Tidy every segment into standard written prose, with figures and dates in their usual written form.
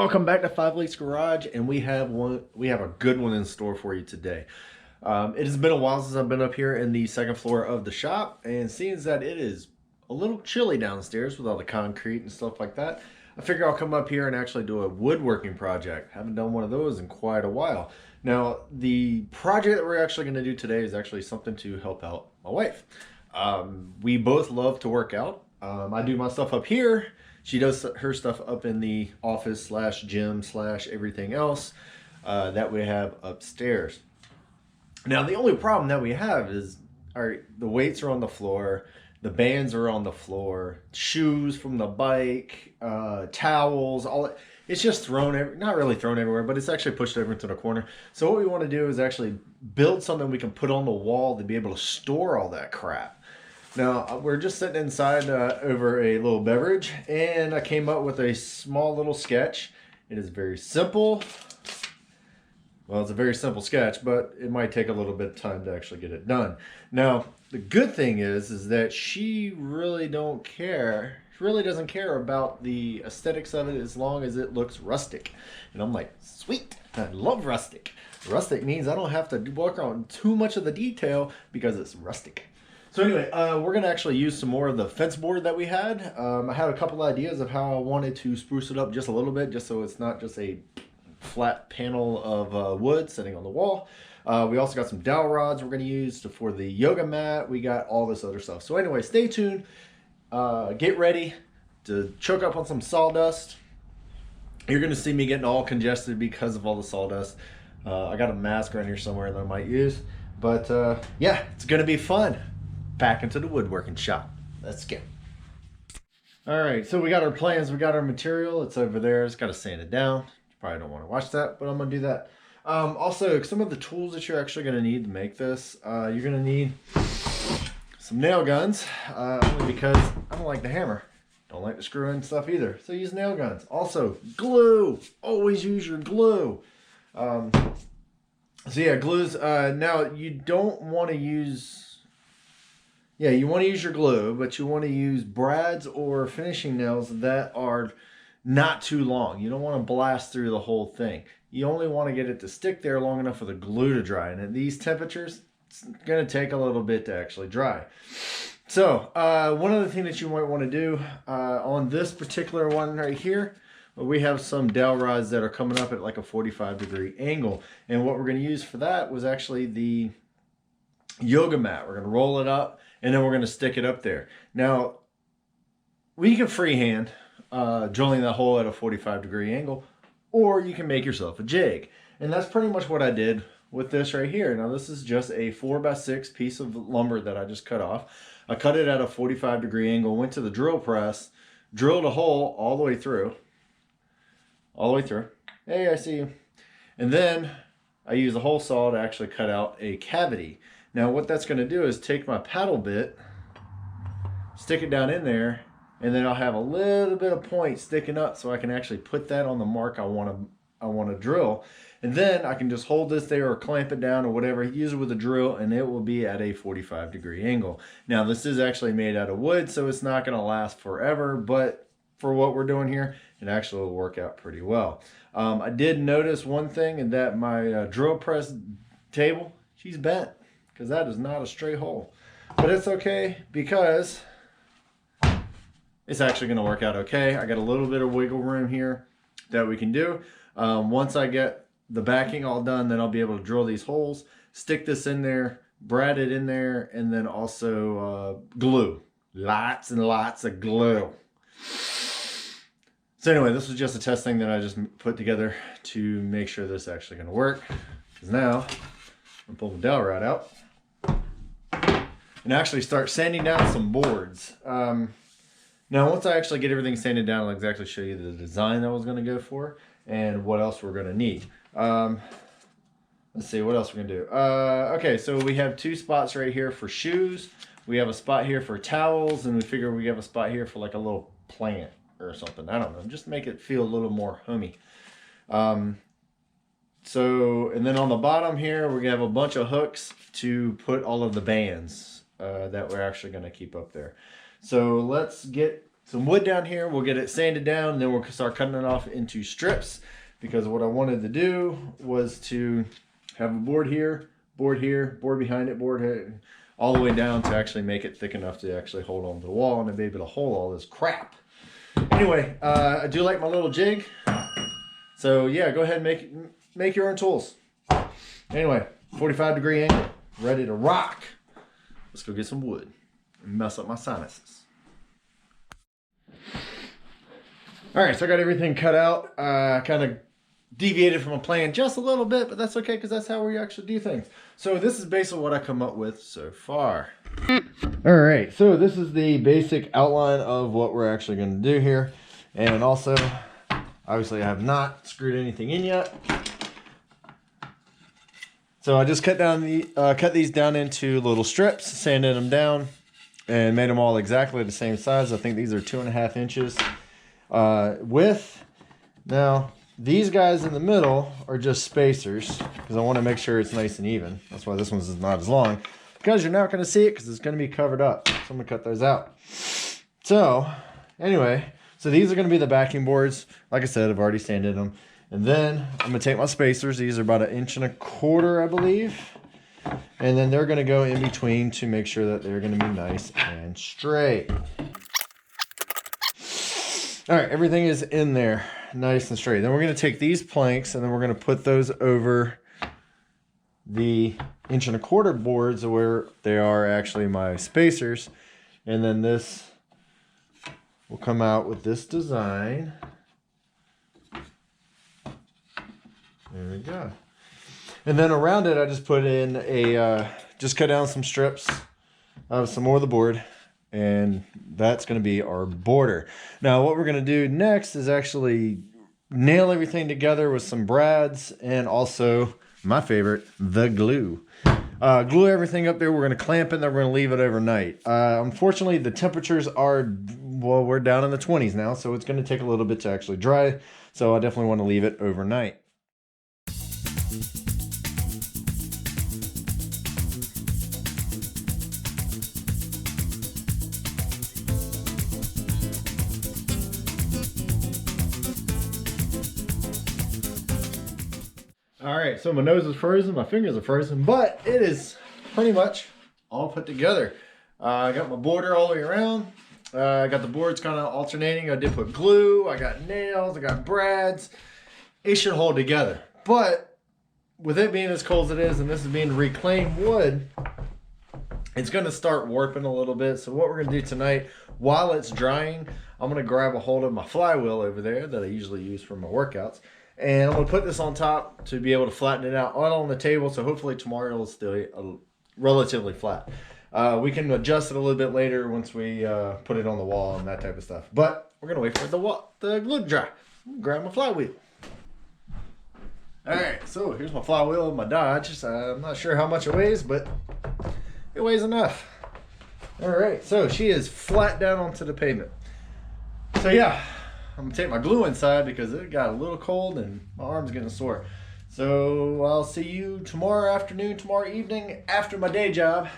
welcome back to Five Lakes Garage, and we have a good one in store for you today. It has been a while since I've been up here in the second floor of the shop, and seeing as that it is a little chilly downstairs with all the concrete and stuff like that, I figure I'll come up here and actually do a woodworking project. Haven't done one of those in quite a while. Now, the project that we're actually going to do today is actually something to help out my wife. We both love to work out. I do my stuff up here. She does her stuff up in the office slash gym slash everything else that we have upstairs. Now, the only problem that we have is the weights are on the floor, the bands are on the floor, shoes from the bike, towels, it's just not really thrown everywhere, but it's actually pushed over into the corner. So what we want to do is actually build something we can put on the wall to be able to store all that crap. Now, we're just sitting inside over a little beverage, and I came up with a small little sketch. It is very simple. Well, it's a very simple sketch, but it might take a little bit of time to actually get it done. Now, the good thing is that she really don't care. She really doesn't care about the aesthetics of it as long as it looks rustic. And I'm like, sweet, I love rustic. Rustic means I don't have to work on too much of the detail because it's rustic. So anyway, we're going to actually use some more of the fence board that we had. I had a couple ideas of how I wanted to spruce it up just a little bit, just so it's not just a flat panel of wood sitting on the wall. We also got some dowel rods we're going to use for the yoga mat. We got all this other stuff. So anyway, stay tuned. Get ready to choke up on some sawdust. You're going to see me getting all congested because of all the sawdust. I got a mask around here somewhere that I might use. But yeah, it's going to be fun. Back into the woodworking shop. Let's go. All right, so we got our plans, we got our material. It's over there. It's got to sand it down. You probably don't want to watch that, but I'm gonna do that. Also, some of the tools that you're actually gonna need to make this, you're gonna need some nail guns, only because I don't like the hammer. Don't like to screw in stuff either. So use nail guns. Also, glue. Always use your glue. So yeah, glues. Now you don't want to use. Yeah, you want to use your glue, but you want to use brads or finishing nails that are not too long. You don't want to blast through the whole thing. You only want to get it to stick there long enough for the glue to dry. And at these temperatures, it's going to take a little bit to actually dry. So, one other thing that you might want to do on this particular one right here, we have some dowel rods that are coming up at like a 45-degree angle. And what we're going to use for that was actually the yoga mat. We're going to roll it up, and then we're going to stick it up there. Now, we can freehand drilling the hole at a 45-degree angle, or you can make yourself a jig. And that's pretty much what I did with this right here. Now, this is just a 4x6 piece of lumber that I just cut off. I cut it at a 45-degree angle, went to the drill press, drilled a hole all the way through. All the way through. Hey, I see you. And then I use a hole saw to actually cut out a cavity. Now what that's going to do is take my paddle bit, stick it down in there, and then I'll have a little bit of point sticking up so I can actually put that on the mark I want to drill. And then I can just hold this there or clamp it down or whatever, use it with a drill, and it will be at a 45-degree angle. Now this is actually made out of wood, so it's not going to last forever, but for what we're doing here, it actually will work out pretty well. I did notice one thing, and that my drill press table, she's bent. Because that is not a straight hole. But it's okay because it's actually going to work out okay. I got a little bit of wiggle room here that we can do. Once I get the backing all done, then I'll be able to drill these holes, stick this in there, brad it in there, and then also glue. Lots and lots of glue. So anyway, this was just a test thing that I just put together to make sure this is actually going to work. Because now, I'm pulling the dowel rod out and actually start sanding down some boards. Now, once I actually get everything sanded down, I'll exactly show you the design that I was going to go for and what else we're going to need. Let's see, what else we're going to do. Okay, so we have two spots right here for shoes. We have a spot here for towels, and we figure we have a spot here for like a little plant or something. I don't know, just make it feel a little more homey. So, and then on the bottom here, we're going to have a bunch of hooks to put all of the bands that we're actually going to keep up there. So let's get some wood down here. We'll get it sanded down, and then we'll start cutting it off into strips, because what I wanted to do was to have a board here, board behind it, board here, all the way down to actually make it thick enough to actually hold on to the wall and to be able to hold all this crap. Anyway, I do like my little jig. So yeah, go ahead and make your own tools. Anyway, 45-degree angle, ready to rock. Let's go get some wood and mess up my sinuses. All right, so I got everything cut out. Kind of deviated from a plan just a little bit, but that's okay because that's how we actually do things. So this is basically what I come up with so far. All right, so this is the basic outline of what we're actually going to do here. And also, obviously I have not screwed anything in yet. So I just cut these down into little strips, sanded them down, and made them all exactly the same size. I think these are 2.5 inches width. Now, these guys in the middle are just spacers because I want to make sure it's nice and even. That's why this one's not as long, because you're not going to see it because it's going to be covered up. So I'm going to cut those out. So anyway, so these are going to be the backing boards. Like I said, I've already sanded them. And then I'm going to take my spacers. These are about 1.25 inches, I believe. And then they're going to go in between to make sure that they're going to be nice and straight. All right, everything is in there nice and straight. Then we're going to take these planks and then we're going to put those over the 1.25 inch boards where they are actually my spacers. And then this will come out with this design. There we go. And then around it, I just put in just cut down some strips of some more of the board. And that's going to be our border. Now, what we're going to do next is actually nail everything together with some brads and also, my favorite, the glue. Glue everything up there. We're going to clamp it and then we're going to leave it overnight. Unfortunately, the temperatures are, well, we're down in the 20s now, so it's going to take a little bit to actually dry. So I definitely want to leave it overnight. All right, so my nose is frozen, my fingers are frozen, but it is pretty much all put together. I got my border all the way around. I got the boards kind of alternating. I did put glue, I got nails, I got brads. It should hold together. But with it being as cold as it is, and this is being reclaimed wood, it's going to start warping a little bit. So what we're going to do tonight, while it's drying, I'm going to grab a hold of my flywheel over there that I usually use for my workouts. And I'm going to put this on top to be able to flatten it out on the table. So hopefully tomorrow it'll stay relatively flat. We can adjust it a little bit later once we put it on the wall and that type of stuff. But we're going to wait for the glue to dry. Grab my flywheel. All right, so here's my flywheel of my Dodge. I'm not sure how much it weighs, but it weighs enough. All right, so she is flat down onto the pavement. So yeah. I'm gonna take my glue inside because it got a little cold and my arm's getting sore. So I'll see you tomorrow afternoon, tomorrow evening after my day job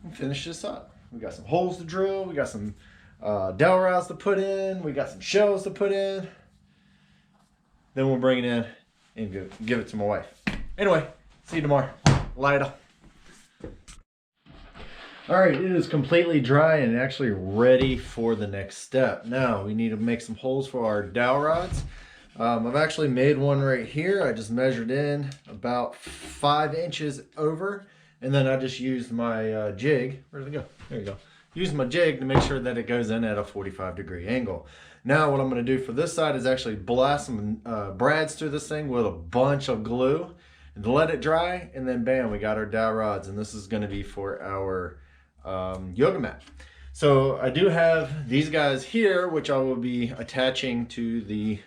and finish this up. We got some holes to drill. We got some dowel rods to put in. We got some shelves to put in. Then we'll bring it in and give it to my wife. Anyway, see you tomorrow. Later. All right, it is completely dry and actually ready for the next step. Now we need to make some holes for our dowel rods. I've actually made one right here. I just measured in about 5 inches over, and then I just used my jig. Where did it go? There you go. Use my jig to make sure that it goes in at a 45-degree angle. Now what I'm going to do for this side is actually blast some brads through this thing with a bunch of glue and let it dry, and then bam, we got our dowel rods, and this is going to be for our yoga mat. So I do have these guys here, which I will be attaching to the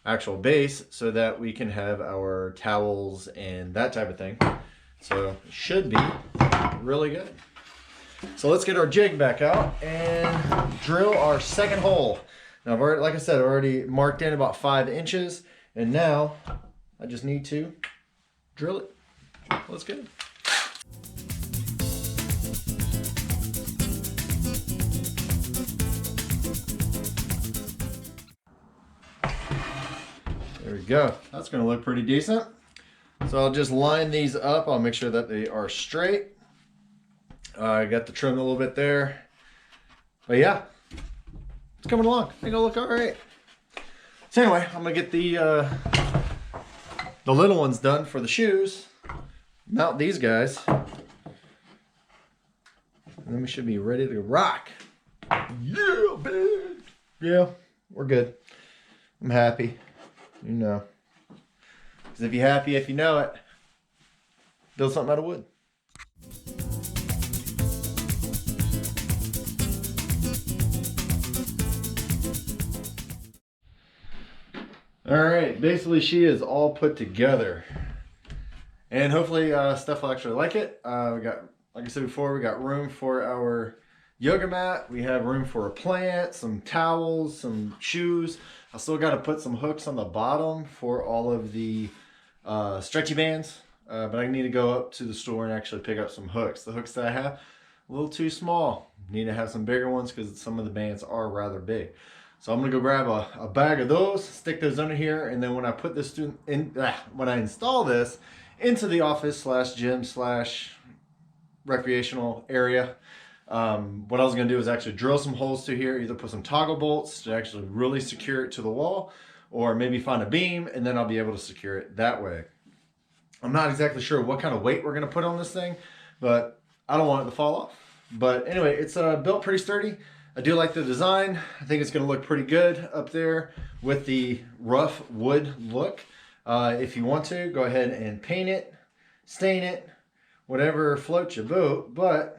actual base so that we can have our towels and that type of thing. So it should be really good. So let's get our jig back out and drill our second hole. Now, like I said, I've already marked in about 5 inches, and now I just need to drill it. Let's get it. There we go. That's going to look pretty decent. So I'll just line these up. I'll make sure that they are straight. I got the trim a little bit there. But yeah, it's coming along. I think it'll look all right. So anyway, I'm going to get the little ones done for the shoes. Mount these guys. And then we should be ready to rock. Yeah, babe. Yeah, we're good. I'm happy. You know. Because if you're happy, if you know it, build something out of wood. All right, basically she is all put together. And hopefully Steph will actually like it. We got, like I said before, we got room for our yoga mat. We have room for a plant, some towels, some shoes. I still got to put some hooks on the bottom for all of the stretchy bands. But I need to go up to the store and actually pick up some hooks. The hooks that I have, a little too small. Need to have some bigger ones because some of the bands are rather big. So I'm gonna go grab a bag of those, stick those under here, and then when I put this when I install this into the office slash gym slash recreational area, what I was gonna do is actually drill some holes through here, either put some toggle bolts to actually really secure it to the wall, or maybe find a beam, and then I'll be able to secure it that way. I'm not exactly sure what kind of weight we're gonna put on this thing, but I don't want it to fall off. But anyway, it's built pretty sturdy. I do like the design. I think it's going to look pretty good up there with the rough wood look. If you want to, go ahead and paint it, stain it, whatever floats your boat. But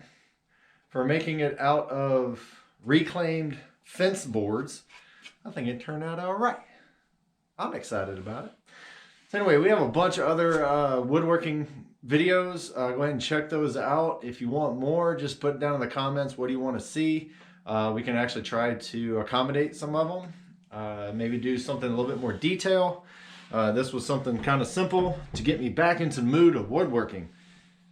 for making it out of reclaimed fence boards, I think it turned out all right. I'm excited about it. So anyway, we have a bunch of other woodworking videos. Go ahead and check those out. If you want more, just put down in the comments what do you want to see. We can actually try to accommodate some of them. Maybe do something a little bit more detail. This was something kind of simple to get me back into the mood of woodworking.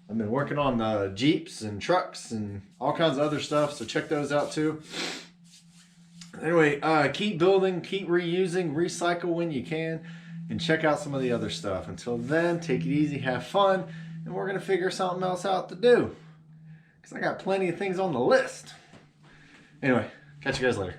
I've been working on Jeeps and trucks and all kinds of other stuff, so check those out too. Anyway, keep building, keep reusing, recycle when you can, and check out some of the other stuff. Until then, take it easy, have fun, and we're going to figure something else out to do. Because I got plenty of things on the list. Anyway, catch you guys later.